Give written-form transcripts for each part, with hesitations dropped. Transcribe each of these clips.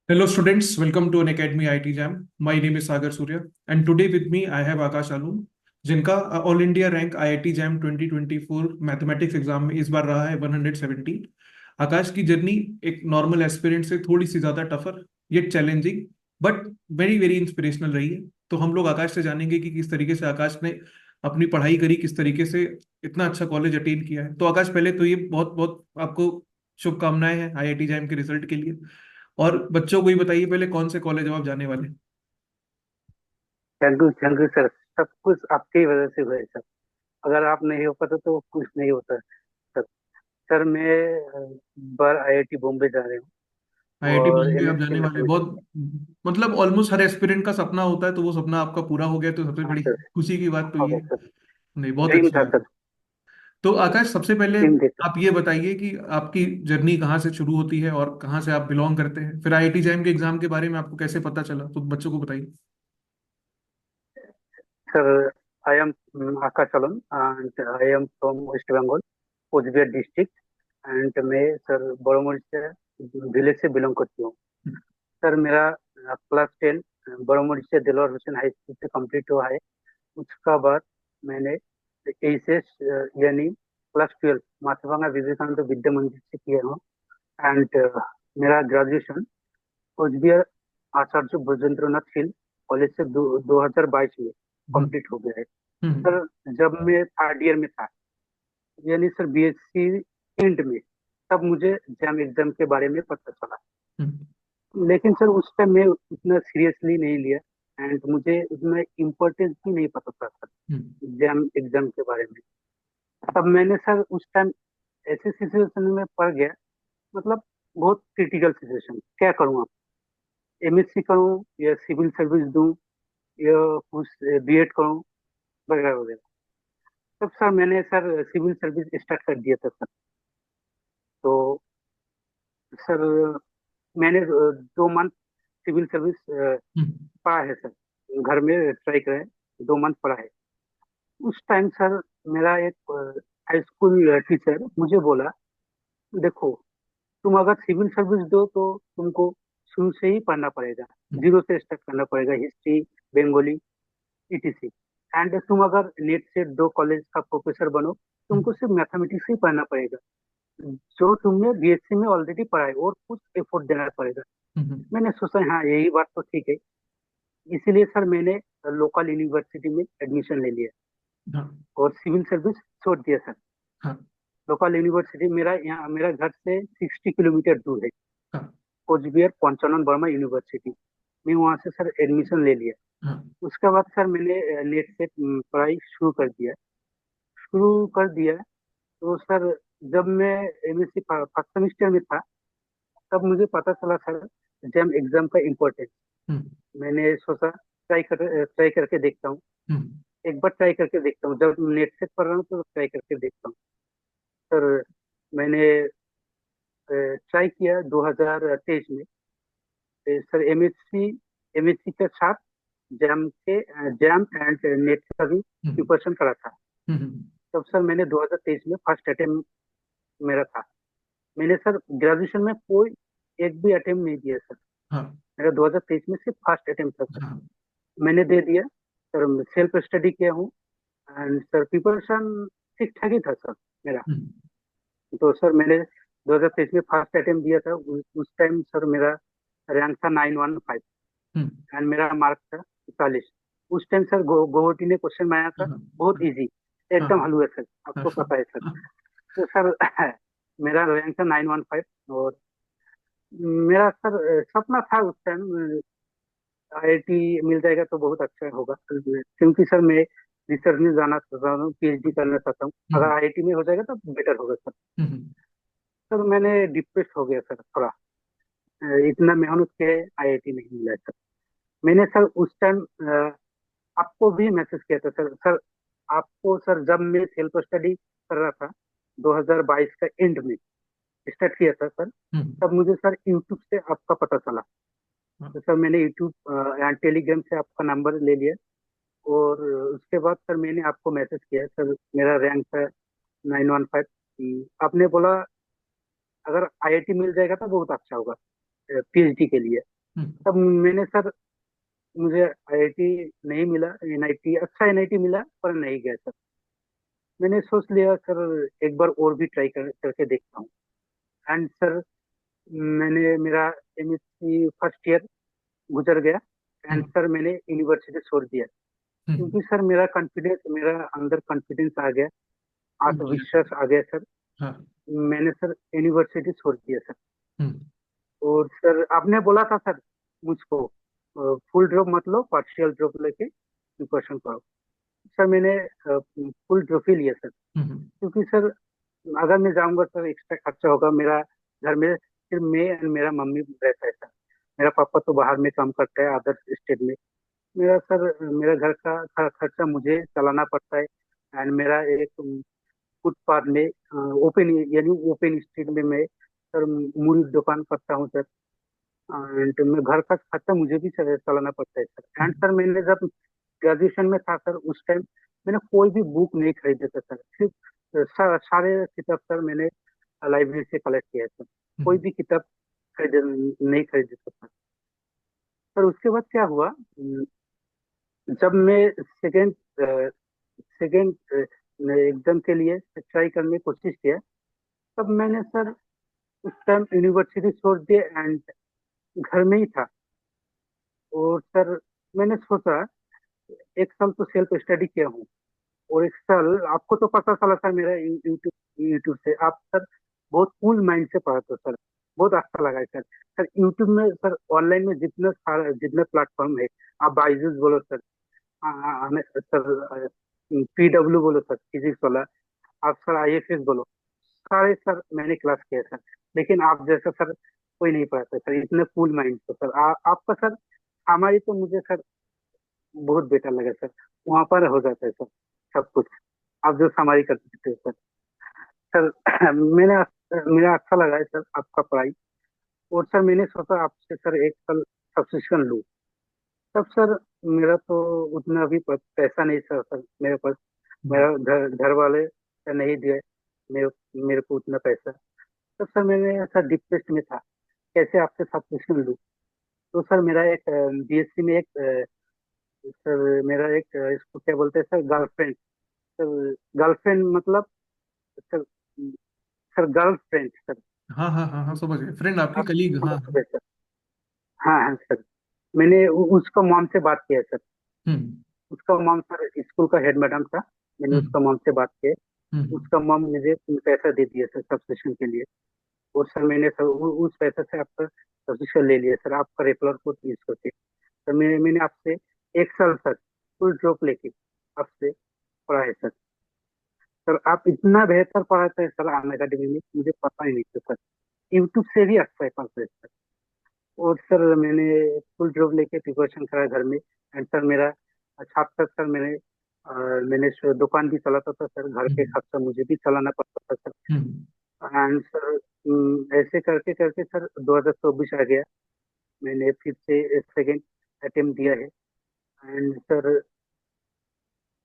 Hello students, welcome to an Academy IT Jam. My name is Sagar Surya and today with me I have Akash Alum जिनका all India rank IIT jam 2024 mathematics exam में इस बार रहा है 117। आकाश की journey एक normal aspirant से थोड़ी सी ज्यादा tougher yet challenging but very very inspirational रही है। तो हम लोग आकाश से जानेंगे कि किस तरीके से आकाश ने अपनी पढ़ाई करी, किस तरीके से इतना अच्छा कॉलेज अटेन किया है। तो आकाश पहले तो ये बहुत बहुत आपको शुभकामनाएं हैं आईआईटी जैम के रिजल्ट के लिए। और बच्चों को ही बताइए पहले कौन से कॉलेज आप जाने वाले। Thank you sir. सब कुछ आपकी वजह से हुआ है सर। अगर आप नहीं हो पाते तो कुछ नहीं होता सर। सर मैं बार आईआईटी बॉम्बे जा रही हूँ आईआईटी और बॉम्बे आप एमएससी जाने वाले हैं। मैथमेटिक्स। बहुत मतलब ऑलमोस्ट हर एस्पिरेंट का सपना होता है, तो वो सपना आपका पूरा हो गया तो सबसे हाँ बड़ी सर। खुशी की बात तो ये ओके है। सर। नहीं, बहुत ड्रीम अच्छी था बात है। सर। तो आकाश सबसे पहले ड्रीम देखा। आप ये बताइए कि आपकी जर्नी कहाँ से शुरू होती है और कहाँ से आप बिलोंग करते हैं, फिर आईआईटी जैम के एग्जाम के बारे में आपको कैसे पता चला, तो बच्चों को बताइए। Sir I am Akash Alam and I am from West Bengal, Coochbehar district. And मैं सर बड़ोमुड़ी से विलेज से बिलोंग करती हूँ। सर मेरा क्लास 10 बड़ोमुड़ी से दिलवर हुसैन हाई स्कूल से कंप्लीट हुआ है। उसका बाद मैंने एचएस यानी क्लास 12 माथाभांगा विवेकानंद विद्या मंदिर से किया हूँ। एंड मेरा ग्रेजुएशन कोचबिहार आचार्य ब्रजेंद्र नाथ फील्ड कॉलेज से 2022 में हम्म। कंप्लीट हो गया है। हम्म। सर जब मैं थर्ड ईयर में था, यानी सर बीएससी एंड में, तब मुझे जैम एग्जाम के बारे में पता चला। हम्म। लेकिन सर उस टाइम मैं उतना सीरियसली नहीं लिया एंड मुझे उसमें इम्पोर्टेंस भी नहीं पता था सर हम्म। जैम एग्जाम के बारे में। तब मैंने सर उस टाइम ऐसे सिचुएशन में पड़ गया, मतलब बहुत क्रिटिकल सिचुएशन, क्या करूँ अब, एमएससी करूँ या सिविल सर्विस दूँ या कुछ बीएड करूँ वगैरह वगैरह। तब सर मैंने सर सिविल सर्विस स्टार्ट कर दिया था सर। तो सर मैंने 2 मंथ सिविल सर्विस हम्म। पढ़ा है सर, घर में ट्राई करा है, 2 मंथ पढ़ा है। उस टाइम सर मेरा एक हाई स्कूल टीचर मुझे बोला, देखो तुम अगर सिविल सर्विस दो तो तुमको शुरू से ही पढ़ना पड़ेगा, हम्म। जीरो से स्टार्ट करना पड़ेगा, हिस्ट्री, बंगाली, ईटीसी। एंड तुम अगर नेट से दो कॉलेज का प्रोफेसर बनो, तुमको सिर्फ मैथमेटिक्स ही पढ़ना पड़ेगा, जो तुमने बीएससी में ऑलरेडी पढ़ा है, और कुछ एफर्ट देना पड़ेगा। हम्म। मैंने सोचा हाँ यही बात तो ठीक है। इसीलिए सर मैंने लोकल यूनिवर्सिटी में एडमिशन ले लिया हाँ। और सिविल सर्विस छोड़ दिया सर। हाँ। लोकल यूनिवर्सिटी मेरा यहाँ, मेरा घर से 60 किलोमीटर दूर है, हाँ। कोचबिहार पंचानन वर्मा यूनिवर्सिटी। मैं वहाँ से सर एडमिशन ले लिया। हाँ। उसके बाद सर मैंने नेट से पढ़ाई शुरू कर दिया। तो सर जब मैं एमएससी फर्स्ट सेमेस्टर में था, तब मुझे पता चला सर जैम एग्जाम का इम्पोर्टेंस। हम्म। मैंने सोचा ट्राई करके देखता हूँ, हम्म। एक बार ट्राई करके देखता हूँ, जब नेट से पढ़ रहा हूँ तो ट्राई करके देखता हूँ। सर मैंने ट्राई किया 2023 में। सर एमएससी के साथ जैम एंड नेट का भी हम्म। प्रिपरेशन करा था। हम्म। तब सर मैंने 2023 में फर्स्ट अटेम्प्ट मेरा था। मैंने सर ग्रेजुएशन में कोई एक भी अटेम्प्ट नहीं दिया सर। हाँ। मेरा 2023 में सिर्फ फर्स्ट अटेम्प्ट था सर। हाँ। मैंने दे दिया सर। सेल्फ स्टडी किया हूँ एंड सर प्रिपरेशन ठीक ठाक ही था सर मेरा। हम्म। तो सर मैंने 2023 में फर्स्ट अटेम्प्ट दिया था। उस टाइम सर मेरा रैंक था 915 हम्म। एंड मेरा मार्क था 41। उस टाइम सर गोवर्टी ने क्वेश्चन बनाया था, हाँ। बहुत इजी, हाँ। एकदम हलवा सर, हाँ। आपको पता है सर। हाँ। तो सर मेरा रैंक था 915। और मेरा सर सपना था उस टाइम आईआईटी मिल जाएगा तो बहुत अच्छा होगा, क्योंकि सर मैं रिसर्च में जाना चाहता हूँ, पीएचडी करना चाहता हूँ। अगर हम्म। आईआईटी में हो जाएगा तो बेटर होगा सर। हम्म। सर मैंने डिप्रेस हो गया सर थोड़ा। इतना मेहनत किया है, आईआईटी नहीं मिला है सर। मैंने सर उस टाइम आपको भी मैसेज किया था सर। सर आपको सर, जब मैं सेल्फ स्टडी कर रहा था 2022 का एंड में स्टार्ट किया था सर, हम्म। तब मुझे सर यूट्यूब से आपका पता चला। हाँ। तो सर मैंने यूट्यूब एंड टेलीग्राम से आपका नंबर ले लिया। और उसके बाद सर मैंने आपको मैसेज किया सर, मेरा रैंक है 915। आपने बोला अगर आईआईटी मिल जाएगा तो बहुत अच्छा होगा पीएचडी के लिए। हम्म। तब मैंने सर, मुझे आईआईटी नहीं मिला, एनआईटी, अच्छा एनआईटी मिला पर नहीं गया सर। मैंने सोच लिया सर एक बार और भी ट्राई करके देखता हूँ। एंड सर, मैंने मेरा एमएससी फर्स्ट ईयर गुजर गया। And hmm. सर मैंने यूनिवर्सिटी छोड़ दिया, हम्म। क्योंकि सर मेरा कॉन्फिडेंस, मेरा अंदर कॉन्फिडेंस आ गया, जी। आत्मविश्वास आ गया सर। हाँ। मैंने सर यूनिवर्सिटी छोड़ दिया सर। हम्म। और सर आपने बोला था सर मुझको फुल ड्रॉप मत लो, पार्शियल ड्रॉप लेके प्रिपरेशन करो। सर मैंने फुल ड्रॉप ही लिया सर, हम्म। क्योंकि सर अगर मैं जाऊंगा सर एक्स्ट्रा खर्चा होगा मेरा। घर में सिर्फ मैं एंड मेरा मम्मी रहता है सर। मेरा पापा तो बाहर में काम करता है, अदर स्टेट में। मेरा सर, मेरा घर का खर्चा मुझे चलाना पड़ता है। एंड मेरा एक फुटपाथ में, ओपन, यानी ओपन स्ट्रीट में मैं सर मुड़ी दुकान करता हूँ सर। एंड मैं घर का खर्चा मुझे भी चलाना पड़ता है सर। And hmm. सर मैंने जब ग्रेजुएशन में था सर, उस टाइम मैंने कोई भी बुक नहीं खरीदे थे सर। सिर्फ सारे किताब सर मैंने लाइब्रेरी से कलेक्ट किया है सर। कोई हम्म। भी किताब खरीदे नहीं खरीदे थे सर। सर उसके बाद क्या हुआ, जब मैं सेकेंड एग्जाम के लिए ट्राई करने की कोशिश किया, तब मैंने सर उस टाइम यूनिवर्सिटी छोड़ दिया एंड घर में ही था। और सर मैंने सोचा एक साल तो सेल्फ स्टडी किया हूँ, और एक साल आपको तो पता चला सर मेरा यूट्यूब यूट्यूब से आप सर बहुत कूल माइंड से पढ़ाते हो सर। बहुत अच्छा लगा है सर। सर यूट्यूब में सर, ऑनलाइन में जितना सारा जितना प्लेटफॉर्म है, आप बाइजूस बोलो सर, हमें सर पीडब्ल्यू बोलो सर, फिजिक्स वाला, आप सर आईएफएस बोलो, सारे सर मैंने क्लास किया सर। लेकिन आप जैसा सर कोई नहीं पढ़ाता सर, इतने कूल माइंड से सर। आपका सर हमारी तो मुझे सर बहुत बेटर लगा सर। वहां पर हो जाता है सर सब कुछ, आप जो हमारी कर सकते हो सर। सर मैंने मेरा अच्छा लगा है सर आपका पढ़ाई। और सर मैंने सोचा आपसे सर एक साल सब्सक्रिप्शन लूँ। तब सर मेरा तो उतना अभी पैसा नहीं सर मेरे पास। हम्म। मेरा घर वाले सर नहीं दिए मेरे मेरे को उतना पैसा। तो सर मैंने सर डिप्रेस्ड में था, कैसे आपसे सब्सक्रिप्शन लूँ। तो सर मेरा एक बीएससी में एक सर मेरा एक इसको क्या बोलते हैं सर, गर्लफ्रेंड। सर गर्लफ्रेंड मतलब सर, सर गर्लफ्रेंड सर। हाँ हाँ हाँ हाँ, समझ गए, फ्रेंड आपकी आप कलीग, हाँ समझ हाँ। सकते हैं सर। हाँ हाँ सर, मैंने उसका मॉम से बात किया सर। हम्म। उसका मॉम सर स्कूल का हेड मैडम था। मैंने हम्म। उसका मॉम से बात किया। हम्म। उसका मॉम मुझे पैसा दे दिया सर सब्सक्रिप्शन के लिए। और सर मैंने सर उस पैसे से आपका सब्सक्रिप्शन ले लिया सर, आपका रेफरल कोड यूज करके। तो मैंने आपसे एक साल सर फुल ड्रॉप लेके आपसे पढ़ा है सर। सर आप इतना बेहतर पढ़ाते हैं सर अन अकेडमी में, मुझे पता ही नहीं था सर। यूट्यूब से भी अच्छा है पढ़ते हैं सर। और सर मैंने फुल ड्रॉप लेके प्रिपरेशन करा घर में। एंड सर मेरा साथ साथ सर मैंने दुकान भी चलाता था सर, घर के हम्म। खर्चा मुझे भी चलाना पड़ता था सर। हम्म। एंड सर ऐसे करके करके सर 2024 आ गया। मैंने फिर से सेकेंड अटेम्प्ट दिया है। एंड सर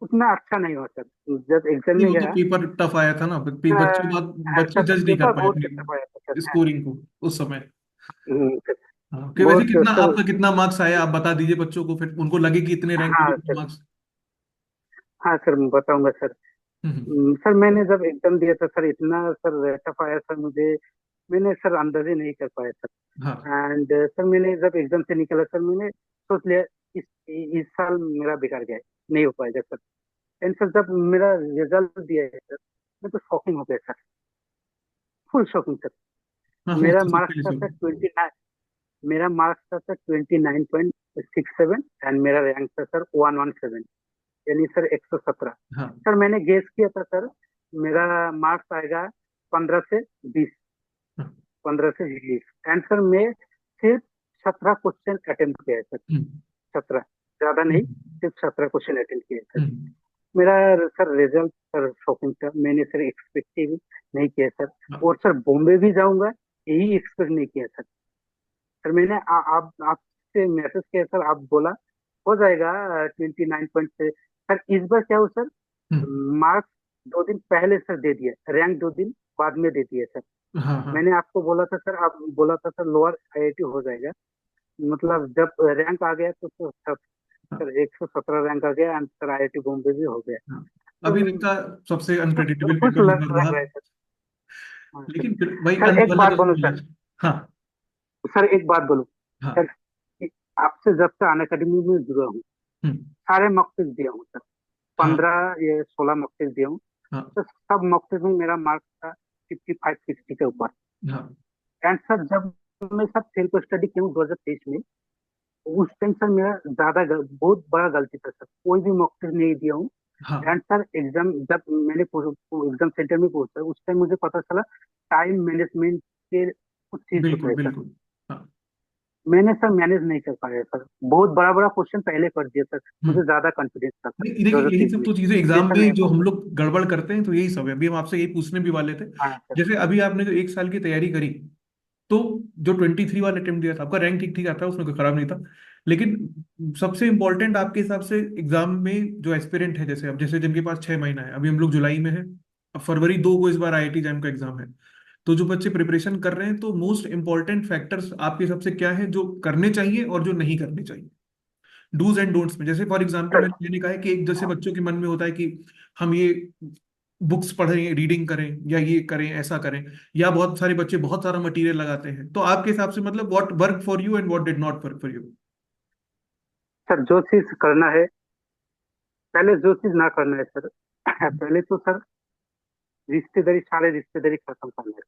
उतना अच्छा नहीं हुआ सर, जब एग्जाम नहीं, में वो तो गया। पेपर टफ आया था ना, बच्चे बात, बच्चे सर जज नहीं कर पेपर पाए बहुत टफ आया था अपनी सर। स्कोरिंग को उस समय। सर, हाँ, कि वैसे बहुत कितना सर। आपका कितना मार्क्स आया, आप बता दीजिए बच्चों को, फिर उनको लगे कि इतने रैंक पे हाँ कितना सर, मार्क्स। हाँ सर मैं बताऊंगा सर। हम्म। सर मैंने जब एग्जाम दिया था सर, इतना सर टफ आया सर मुझे, मैंने सर अंदाज ही नहीं कर पाया सर। हाँ। एंड सर मैंने जब एग्जाम से निकला सर, मैंने सोच लिया इस इस साल मेरा बेकार गया है, नहीं हो पाएगा सर। एंड सर जब मेरा रिजल्ट दिया है सर, मैं तो शॉकिंग हो गया सर, फुल शॉकिंग सर। हाँ, वो मेरा तो सबके मार्क्स लिए था सब। सर 29। मेरा मार्क्स था सर 29.67। एंड मेरा रैंक था सर 117, यानी सर 117। हाँ। सर मैंने गेस किया था सर मेरा मार्क्स आएगा 15 से 20, हाँ। 15 से 20। एंड सर मैं सिर्फ 17 क्वेश्चन अटेम्प्ट किया है सर। हम्म। 17, ज्यादा नहीं, हम्म। सिर्फ 17 क्वेश्चन अटेम्प्ट किया है सर। हम्म। मेरा सर रिजल्ट सर शॉकिंग था, मैंने सर एक्सपेक्ट ही नहीं किया सर। हाँ। और सर बॉम्बे भी जाऊंगा यही एक्सपेक्ट नहीं किया सर। सर मैंने आप आपसे मैसेज किया सर, आप बोला हो जाएगा 29 पॉइंट से। सर इस बार क्या हो सर, हम्म। मार्क्स 2 दिन पहले सर दे दिया, रैंक 2 दिन बाद में दे दिया सर। हाँ। हाँ। मैंने आपको बोला था सर, आप बोला था सर लोअर आईआईटी हो जाएगा। मतलब जब रैंक आ गया तो सब हाँ, सर 117 रैंक आ गया एंड सर आईआईटी बॉम्बे भी हो गया। हाँ। तो अभी तक का सबसे अनप्रेडिक्टेबल खुश पेपर इस लग बार लग रहा। रहा है सर। हाँ सर। लेकिन फिर वही सर अंत एक वाला बात जैसे बोलूं बोला। सर। हाँ, सर एक बात बोलूं हाँ। सर कि आपसे जब से अन अकेडमी में जुड़ा हूँ, हम्म। सारे मॉक टेस्ट दिया हूँ सर। हाँ, 15 या 16 मॉक टेस्ट दिया हूँ। हाँ, तो सब मॉक टेस्ट में मेरा मार्क था 55 60 के ऊपर। हाँ। एंड सर जब मैं सर सेल्फ स्टडी किया हूँ 2023 में, उस टाइम सर मेरा बहुत बड़ा गलती था सर, कोई भी मॉक टेस्ट नहीं दिया हूँ। हाँ, एंड सर एग्जाम जब मैंने एग्जाम सेंटर में पहुंचा, उस टाइम मुझे पता चला टाइम मैनेजमेंट के कुछ चीज होता बिल्कुल, है सर। बिल्कुल। हाँ। मैंने सर मैनेज नहीं कर पाया सर, बहुत बड़ा बड़ा क्वेश्चन पहले कर दिया सर। मुझे हम्म। ज्यादा कॉन्फिडेंस था सर नहीं, देखिए, यही 2023 सब में, तो चीजें इसलिए एग्जाम सर में नहीं जो हो हम पाया। लोग गड़बड़ करते हैं, तो यही सब है। अभी हम आपसे यही पूछने भी वाले थे। हाँ सर। जैसे अभी आपने जो 1 साल की तैयारी करी, तो जो 23 वाला अटेम्प्ट दिया था, आपका रैंक ठीक ठीक आता है, उसमें कोई खराब नहीं था। लेकिन सबसे इंपॉर्टेंट आपके हिसाब से एग्जाम में जो एस्पिरेंट है, जैसे अब जैसे जिनके पास 6 महीना है, अभी हम लोग जुलाई में है, अब फरवरी 2 को इस बार आईआईटी जैम का एग्जाम है। तो जो बच्चे प्रिपरेशन कर रहे हैं, तो मोस्ट इंपॉर्टेंट फैक्टर्स आपके हिसाब से क्या है जो करने चाहिए और जो नहीं करने चाहिए, डूज एंड डोंट्स में? जैसे फॉर एग्जांपल सर मैंने कहा है कि एक जैसे बच्चों के मन में होता है कि हम ये बुक्स पढ़ें, रीडिंग करें, या ये करें, ऐसा करें, या बहुत सारे बच्चे बहुत सारा मटेरियल लगाते हैं। तो आपके हिसाब से मतलब what work for you and what did not work for you? Sir जो चीज करना है, पहले जो चीज ना करना है सर, पहले तो सर रिश्तेदारी, सारे रिश्तेदारी खत्म करना है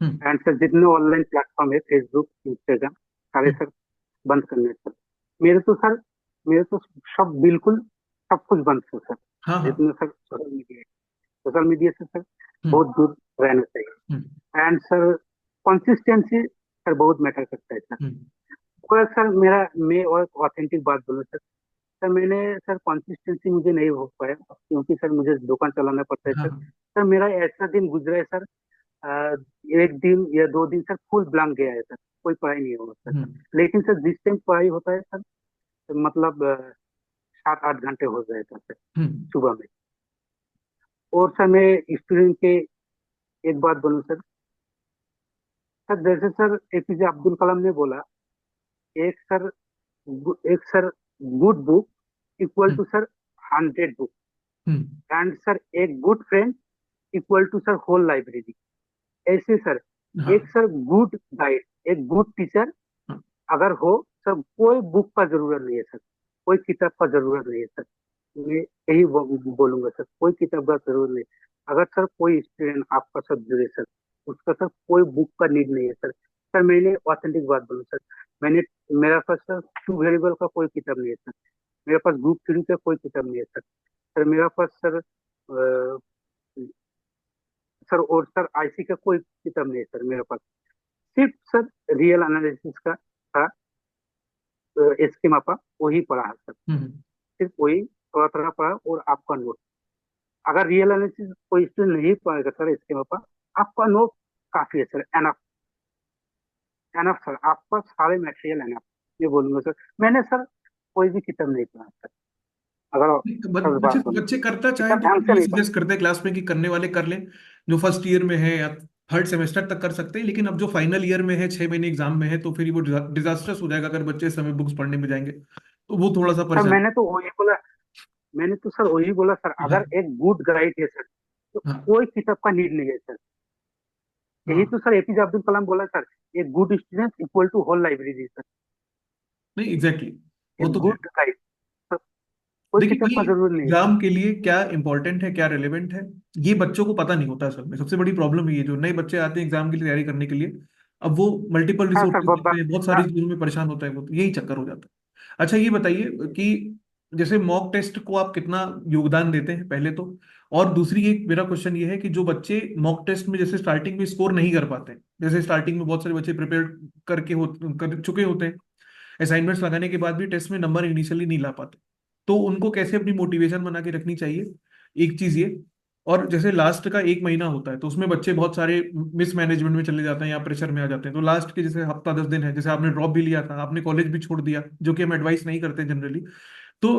हम्म। सर। एंड सर जितने ऑनलाइन प्लेटफॉर्म है, फेसबुक इंस्टाग्राम, सारे हम्म। सर बंद करने हैं सर। मेरे तो सर, मेरे तो सब बिल्कुल सब कुछ बंद है सर। हाँ, हाँ। जितने सर सोशल मीडिया से सर हम्म। बहुत दूर रहना चाहिए। हम्म। एंड सर कंसिस्टेंसी सर बहुत मैटर करता है सर। हम्म। और सर मैं और ऑथेंटिक बात बोलूँ सर, सर मैंने सर कंसिस्टेंसी मुझे नहीं हो पाया, क्योंकि सर मुझे दुकान चलाना पड़ता है हाँ, सर। हाँ। सर मेरा ऐसा दिन गुजरा है सर, अ, एक दिन या 2 दिन सर फुल ब्लैंक गया है सर, कोई पढ़ाई नहीं हुआ सर। हम्म। लेकिन सर जिस टाइम पढ़ाई होता है सर, तो मतलब 7 8 घंटे हो जाता है सर हम्म। सुबह में। और सर मैं स्टूडेंट के एक बात बोलूँ सर, सर जैसे सर एपीजे अब्दुल कलाम ने बोला, एक सर एक sir good book equal hmm. To sir 100 book. Hmm. And sir एक good friend equal to sir whole library. ऐसे सर एक हाँ, सर गुड गाइड, एक गुड टीचर हाँ। अगर हो सर, कोई बुक का जरूरत नहीं है सर, कोई किताब का जरूरत नहीं है सर। मैं यही बोलूंगा सर, कोई किताब का जरूरत नहीं। अगर सर कोई स्टूडेंट आपका साथ जुड़े सर, उसका सर कोई बुक का नीड नहीं है सर। सर मैंने ऑथेंटिक बात बोलूं सर, मैंने मेरा पास सर टू वेरिएबल का कोई किताब नहीं है सर। मेरे पास ग्रुप थ्री का कोई किताब नहीं है सर। सर मेरा पास सर सर और सर आईसी का कोई किताब नहीं है सर मेरे पास। सिर्फ सर रियल एनालिसिस का था, एसके मापा वही पढ़ा है सर। हम्म। सिर्फ वही थोड़ा थोड़ा पढ़ा, और आपका नोट। अगर रियल एनालिसिस कोई स्टूडेंट नहीं पढ़ेगा सर एसके मापा, आपका नोट काफी है सर, एनफ। एनफ सर, आपका सारे मटेरियल एनफ, ये बोलूंगा सर। मैंने सर कोई भी किताब नहीं पढ़ा सर, अगर सर बच्चे बात बोलूं, बच्चे करता चाहें किताब तो ढंग हम से यही नहीं पढ़ा। सजेस्ट करते हैं क्लास में कि करने वाले कर लें। जो फर्स्ट ईयर में है या थर्ड सेमेस्टर तक कर सकते हैं, लेकिन अब जो फाइनल ईयर में है, 6 महीने एग्जाम में है, तो फिर वो डिजास्टर्स हो जाएगा अगर बच्चे इस समय बुक्स पढ़ने में जाएंगे, तो वो थोड़ा सा सर परेशान। मैंने तो वही बोला, मैंने तो सर वही बोला सर, अगर हाँ, एक गुड गाइड है सर, तो हाँ, कोई किताब का नीड नहीं है सर। यही हाँ। तो सर एपीजे अब्दुल कलाम बोला सर, एक good student equal to whole library sir. नहीं, एग्जैक्टली वो एक तो है। गुड गाइड, कोई देखिए किताब भाई, का जरूरत नहीं है सर। एग्जाम के लिए क्या इंपॉर्टेंट है, क्या रिलेवेंट है, ये बच्चों को पता नहीं होता। असल में सबसे बड़ी प्रॉब्लम ये है, जो नए बच्चे आते हैं एग्जाम की तैयारी करने के लिए, अब वो मल्टीपल हाँ सर रिसोर्सेज देखते हैं, बहुत सारी हाँ, चीजों में परेशान होता है, वो तो यही चक्कर हो जाता है। अच्छा, ये बताइए कि जैसे मॉक टेस्ट को आप कितना योगदान देते हैं पहले तो, और दूसरी एक मेरा क्वेश्चन ये है कि जो बच्चे मॉक टेस्ट में जैसे स्टार्टिंग में स्कोर नहीं कर पाते हैं, जैसे स्टार्टिंग में बहुत सारे बच्चे प्रिपेयर कर चुके होते हैं, असाइनमेंट्स लगाने के बाद भी टेस्ट में नंबर इनिशियली नहीं ला पाते, तो उनको कैसे अपनी मोटिवेशन बना के रखनी चाहिए? एक चीज ये। और जैसे लास्ट का 1 महीना होता है, तो उसमें बच्चे बहुत सारे मिसमैनेजमेंट में चले जाते हैं या प्रेशर में आ जाते हैं, तो लास्ट के जैसे हफ्ता 10 दिन है, जैसे आपने ड्रॉप भी लिया था, आपने कॉलेज भी छोड़ दिया, जो कि हम एडवाइस नहीं करते जनरली, तो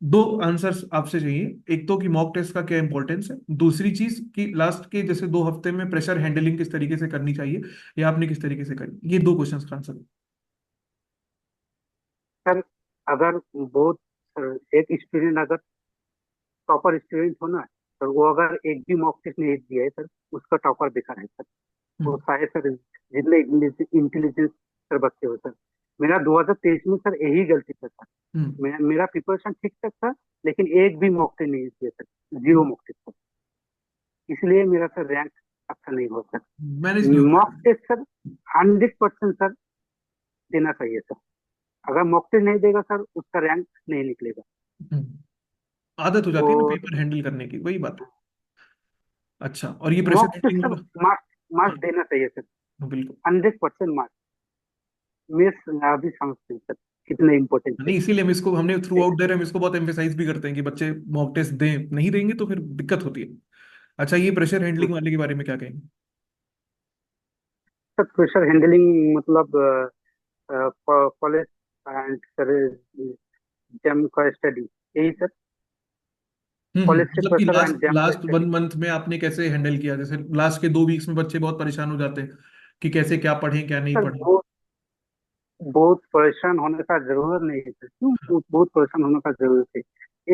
दो आंसर्स आपसे चाहिए। एक तो कि मॉक टेस्ट का क्या इंपॉर्टेंस है, दूसरी चीज कि लास्ट के जैसे 2 हफ्ते में प्रेशर हैंडलिंग किस तरीके से करनी चाहिए, या आपने किस तरीके से करी, ये 2 क्वेश्चंस का आंसर। सर अगर बहुत एक स्टूडेंट अगर टॉपर स्टूडेंट हो ना, तो वो अगर एक भी मॉक टेस्ट नहीं दिया है सर, उसका टॉपर बेकार है सर। वो हम्म। शायद सर जितने इंटेलिजेंस सर बच्चे हो सर, मेरा 2023 में सर यही गलती था सर। हम्म। मेरा प्रिपरेशन ठीक ठाक था, लेकिन एक भी मॉक टेस्ट नहीं दिया sir, zero hmm. Mock test sir. इसलिए मेरा सर रैंक अच्छा नहीं हुआ सर। मैनेज नहीं हो मॉक पाया। टेस्ट सर 100% सर देना चाहिए सर। अगर मॉक टेस्ट नहीं देगा सर, उसका रैंक नहीं निकलेगा। आदत हो जाती है ना वो पेपर हैंडल करने की, वही बात है। अच्छा, और ये pressure mock test handling sir वाला। मार्क्स हाँ, मार्क्स देना चाहिए सर। बिल्कुल। 100% मार्क्स। मैं अभी समझती हूँ सर कितने इम्पोर्टेंट है। नहीं, इसीलिए हमने थ्रू आउट देर हम इसको बहुत एम्फेसाइज भी करते हैं कि बच्चे मॉक टेस्ट दें, नहीं देंगे तो फिर दिक्कत होती है। अच्छा, ये प्रेशर हैंडलिंग वाले के बारे में क्या कहेंगे? सर प्रेशर हैंडलिंग मतलब कॉलेज एंड सर जैम का स्टडी, यही सर। कॉलेज से मतलब कि प्रेशर लास्ट एंड जैम का लास्ट स्टडी। 1 मंथ में आपने कैसे हैंडल किया? जैसे लास्ट के 2 वीक्स में बच्चे बहुत परेशान हो जाते हैं कि कैसे क्या पढ़ें क्या नहीं सर पढ़ें। बहुत बहुत परेशान होने का जरूरत नहीं है सर। क्यों बहुत परेशान होने का जरूरत है?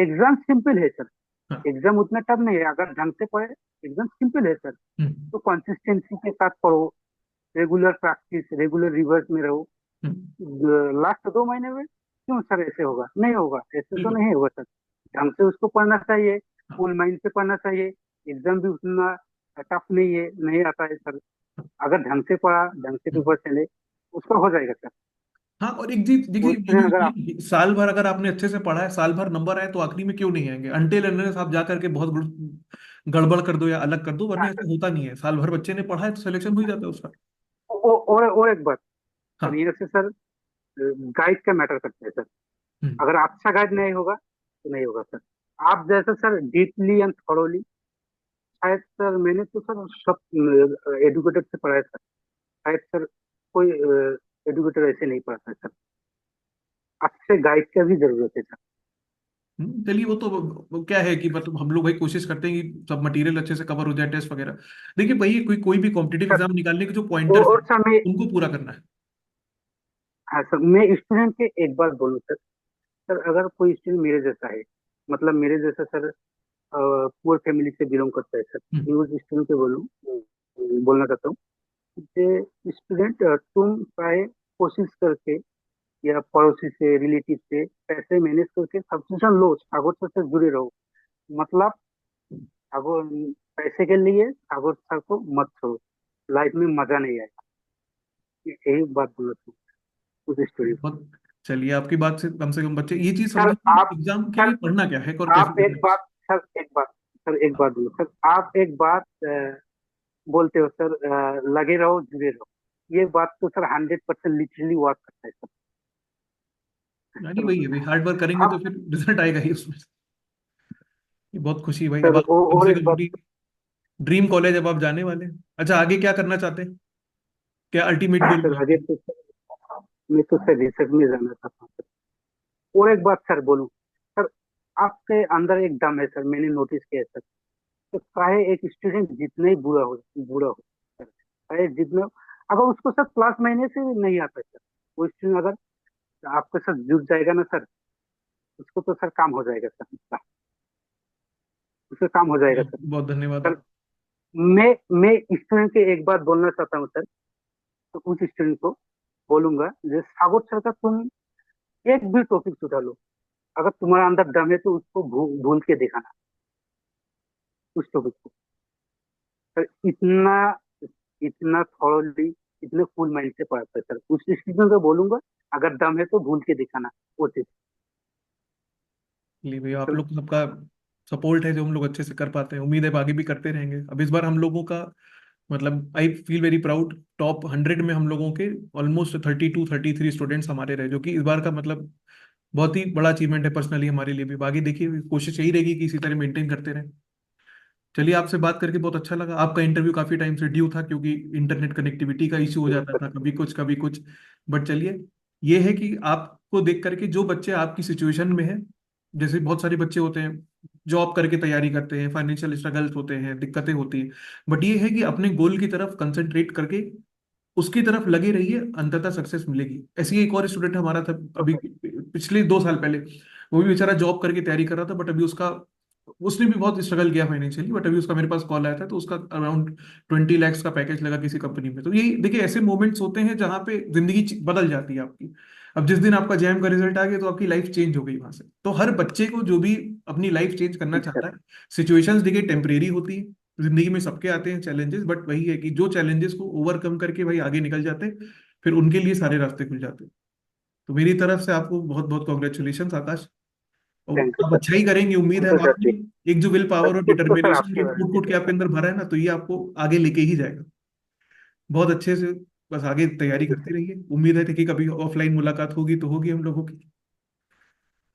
एग्जाम सिंपल है सर। हाँ। एग्जाम उतना टफ नहीं है अगर ढंग से पढ़े। एग्जाम सिंपल है सर। हम्म। तो कंसिस्टेंसी के साथ पढ़ो, रेगुलर प्रैक्टिस, रेगुलर रिवर्स में रहो। हम्म। लास्ट 2 महीने में क्यों सर ऐसे होगा? नहीं होगा, ऐसे तो बिल्कुल। नहीं होगा सर। ढंग से उसको पढ़ना चाहिए, हाँ। फुल माइंड से पढ़ना चाहिए। एग्जाम भी उतना टफ नहीं है, नहीं आता है सर। अगर ढंग से पढ़ा, ढंग से हम्म। पेपर चले, उसका हो जाएगा सर। हाँ, और एक चीज देखिए, वो ये स्टूडेंट भी अगर आप होती है, साल भर अगर आपने अच्छे से पढ़ा है, साल भर नंबर आए तो आखिरी में क्यों नहीं आएंगे? अनटिल अनलेस आप जा करके बहुत गड़बड़ कर दो या अलग कर दो, वरना हाँ ऐसा सर। होता नहीं है। साल भर बच्चे ने पढ़ा है तो सिलेक्शन हो ही जाता है उसका। और एक बात सर, हाँ। ये से सर गाइड का मैटर करता है सर। हम्म। अगर अच्छा गाइड नहीं होगा तो नहीं होगा सर। आप जैसे सर डीपली एंड थॉरोली, शायद सर मैंने तो सर सब एडुकेटेड से पढ़ा है सर। शायद सर कोई एडुकेटर ऐसे नहीं पढ़ता है सर। अच्छे गाइड का भी जरूरत है सर। चलिए, वो क्या है कि मतलब हम लोग भाई कोशिश करते हैं कि सब मटेरियल अच्छे से कवर हो जाए, टेस्ट वगैरह। देखिए भाई, कोई भी कॉम्पिटिटिव सर एग्जाम निकालने के जो पॉइंटर्स और हैं सर मैं, उनको पूरा करना है। हाँ सर मैं स्टूडेंट के एक बात बोलूँ सर। सर अगर कोई स्टूडेंट मेरे जैसा है, मतलब मेरे जैसा सर पुअर फैमिली से बिलोंग करता है सर, हम्म। मैं उस स्टूडेंट के बोलना चाहता हूँ कि स्टूडेंट तुम प्राय कोशिश करके या पड़ोसी से, रिलेटिव से पैसे मैनेज करके सब्सक्रिप्शन लो, सागौर से जुड़े रहो। मतलब सागौर पैसे के लिए सागौर सर को मत छोड़ो, लाइफ में मजा नहीं आएगा। यही बात बोल रहा हूँ उस स्टोरी। बहुत। चलिए, आपकी बात से कम बच्चे ये चीज सर समझे कि आप एग्जाम के सर लिए पढ़ना क्या है और कैसे आप करना एक है। बात सर एक बात सर एक बात बोलो सर। आप एक बात बोलते हो सर, लगे रहो जुड़े रहो। ये बात तो सर 100% लिटरली वर्क करता है सर। यानी सर वही है भाई, हार्ड वर्क करेंगे तो अब फिर रिजल्ट आएगा ही उसमें। ये बहुत खुशी भाई, अब सर आप कम और से एक कम बात। अपनी ड्रीम कॉलेज अब आप जाने वाले हैं। अच्छा, आगे क्या करना चाहते हैं? क्या अल्टीमेट गोल सर है आगे आपका? तो मैं तो सर रिसर्च में जाना चाहता हूँ सर। और एक बात सर बोलूं सर, आपके अंदर एक दम है सर, मैंने नोटिस किया है सर। तो चाहे एक स्टूडेंट जितना ही बुरा हो सर, चाहे जितना, अगर उसको सर क्लास महीने से नहीं आता है सर, वो स्टूडेंट अगर आपके साथ जुड़ जाएगा ना सर, उसको तो सर काम हो जाएगा सर, उसका काम हो जाएगा बहुत सर। बहुत धन्यवाद सर आप। मैं स्टूडेंट के एक बात बोलना चाहता हूँ सर। तो उस स्टूडेंट को बोलूंगा, जैसे सागौर सर का तुम एक भी टॉपिक उठा लो, अगर तुम्हारा अंदर दम है तो उसको भूल के दिखाना, उस टॉपिक को सर। इतना इतना थॉरली, इतने फुल माइंड से पढ़ाता है सर। उस स्टूडेंट को बोलूंगा, अगर दम है तो भूल के दिखाना वो चीज। चलिए भैया, आप सर लोग को सबका सपोर्ट है जो हम लोग अच्छे से कर पाते हैं, उम्मीद है आगे भी करते रहेंगे। अब इस बार हम लोगों का मतलब I feel very proud, top 100 में हम लोगों के ऑलमोस्ट 32-33 स्टूडेंट्स हमारे रहे, जो कि इस बार का मतलब बहुत ही बड़ा अचीवमेंट है पर्सनली हमारे लिए भी। बाकी देखिए, कोशिश यही रहेगी कि इसी तरह मेंटेन करते रहें। चलिए, आपसे बात करके बहुत अच्छा लगा। आपका इंटरव्यू काफी टाइम से ड्यू था क्योंकि इंटरनेट कनेक्टिविटी का इश्यू हो जाता था, कभी कुछ कभी कुछ। बट चलिए, ये है कि आपको देख करके जो बच्चे आपकी सिचुएशन में हैं, जैसे बहुत सारे बच्चे होते हैं जॉब करके तैयारी करते हैं, फाइनेंशियल स्ट्रगल्स होते हैं, दिक्कतें होती हैं, बट ये है कि अपने गोल की तरफ कंसंट्रेट करके उसकी तरफ लगे रहिए, अंततः सक्सेस मिलेगी। ऐसी एक और स्टूडेंट हमारा था अभी पिछले 2 साल पहले, वो भी बेचारा जॉब करके तैयारी कर रहा था, बट अभी उसका, उसने भी बहुत स्ट्रगल किया फाइनेंशियली, बट अभी उसका मेरे पास कॉल आया था, तो उसका अराउंड 20 lakhs का पैकेज लगा किसी कंपनी में। तो ये देखिए, ऐसे मोमेंट्स होते हैं जहां पे जिंदगी बदल जाती है आपकी। अब जिस दिन आपका जैम का रिजल्ट आ गया तो आपकी लाइफ चेंज हो गई वहां से। तो हर बच्चे को जो भी अपनी लाइफ चेंज करना जी सर। चाहता है, सिचुएशंस देखिए टेम्परेरी होती है, जिंदगी में सबके आते हैं चैलेंजेस, बट वही है कि जो चैलेंजेस को ओवरकम करके भाई आगे निकल जाते हैं, फिर उनके लिए सारे रास्ते खुल जाते हैं। तो मेरी तरफ से आपको बहुत बहुत कॉन्ग्रेचुलेशन आकाश। और थैंक यू आप सर। अच्छा ही करेंगे, उम्मीद थैंक है यू हम सर आपने जी। एक जो विल सब पावर और कुछ तो सर डिटर्मिनेशन आपकी जो वजह कूट से कूट के है आपके सर। अंदर भरा है ना, तो ये आपको आगे लेके ही जाएगा बहुत अच्छे से। बस आगे तैयारी जी करते सर। रहिए, उम्मीद है कि कभी ऑफलाइन मुलाकात होगी तो होगी हम लोगों की।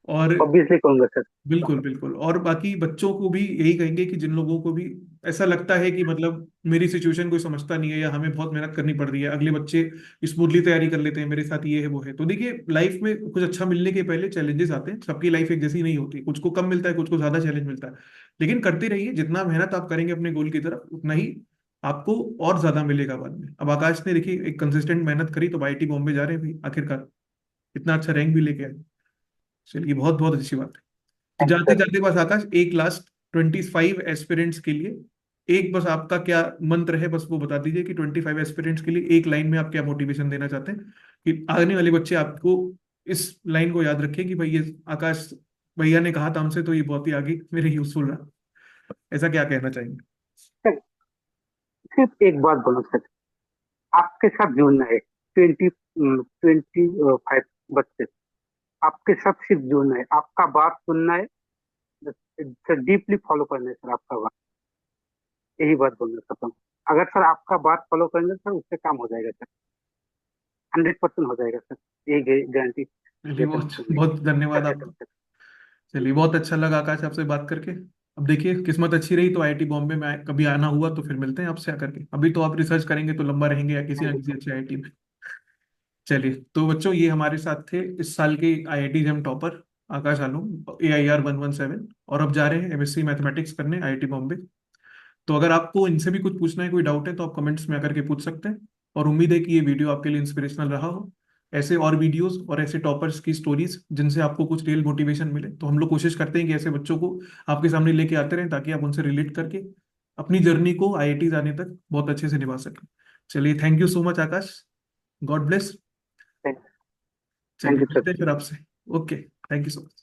और ऑब्वियसली कहूंगा सर। बिल्कुल बिल्कुल, और बाकी बच्चों को भी यही कहेंगे कि जिन लोगों को भी ऐसा लगता है कि मतलब मेरी सिचुएशन कोई समझता नहीं है, या हमें बहुत मेहनत करनी पड़ रही है, अगले बच्चे स्मूथली तैयारी कर लेते हैं, मेरे साथ ये है वो है, तो देखिए लाइफ में कुछ अच्छा मिलने के पहले चैलेंजेस आते हैं। सबकी लाइफ एक जैसी नहीं होती, कुछ को कम मिलता है, कुछ को ज्यादा चैलेंज मिलता है। लेकिन करते रहिए, जितना मेहनत आप करेंगे अपने गोल की तरफ, उतना ही आपको और ज्यादा मिलेगा बाद में। अब आकाश ने देखिए एक कंसिस्टेंट मेहनत करी तो आईआईटी बॉम्बे जा रहे हैं भाई आखिरकार, इतना अच्छा रैंक भी लेके आए। चलिए बहुत बहुत अच्छी बात है। तो थैंक यू जाते सर। जाते बस आकाश, एक लास्ट 25 एस्पिरेंट्स के लिए एक बस आपका क्या मंत्र है, बस वो बता दीजिए कि 25 एस्पिरेंट्स के लिए एक लाइन में आप क्या मोटिवेशन देना चाहते हैं, कि आने वाले बच्चे आपको इस लाइन को याद रखें कि भाई ये आकाश भैया ने कहा था हमसे, तो ये बहुत ही आगे मेरे यूजफुल रहा। ऐसा क्या कहना चाहेंगे? सर सिर्फ एक बात बोलो सर। आपके साथ जुड़ना है। 25 बच्चे आपके साथ सिर्फ जुड़ना है, आपका बात सुनना है सर, डीपली फॉलो करना है सर आपका बात। यही बात बोलना चाहता हूँ। अगर सर आपका बात फॉलो करेंगे सर, उससे काम हो जाएगा सर। 100% हो जाएगा सर, ये गारंटी चलिए देता हूँ बहुत सर मैं। बहुत धन्यवाद कर देता आपका। हूँ सर। चलिए बहुत अच्छा लगा आकाश आपसे बात करके। अब देखिए किस्मत अच्छी रही तो आईआईटी बॉम्बे में कभी आना हुआ तो फिर मिलते हैं आपसे आकर के। अभी तो आप रिसर्च करेंगे तो लंबा रहेंगे या किसी थैंक ना यू किसी सर। अच्छे आईआईटी में। चलिए तो बच्चों, ये हमारे साथ थे इस साल के आईआईटी जैम टॉपर आकाश आलू, AIR 117, और अब जा रहे हैं एमएससी मैथमेटिक्स करने आईआईटी बॉम्बे। तो अगर आपको इनसे भी कुछ पूछना है, कोई डाउट है, तो आप कमेंट्स में आकर के पूछ सकते हैं। और उम्मीद है कि ये वीडियो आपके लिए इंस्पिरेशनल रहा हो। ऐसे और वीडियोस और ऐसे टॉपर्स की स्टोरीज जिनसे आपको कुछ रियल मोटिवेशन मिले, तो हम लोग कोशिश करते हैं कि ऐसे बच्चों को आपके सामने लेके आते रहें, ताकि आप उनसे रिलेट करके अपनी जर्नी को आईआईटी जाने तक बहुत अच्छे से निभा सकें। चलिए thank you so much Akash, God bless. Thank चलिए यू मिलते सर। हैं फिर आपसे। Okay, thank you so much.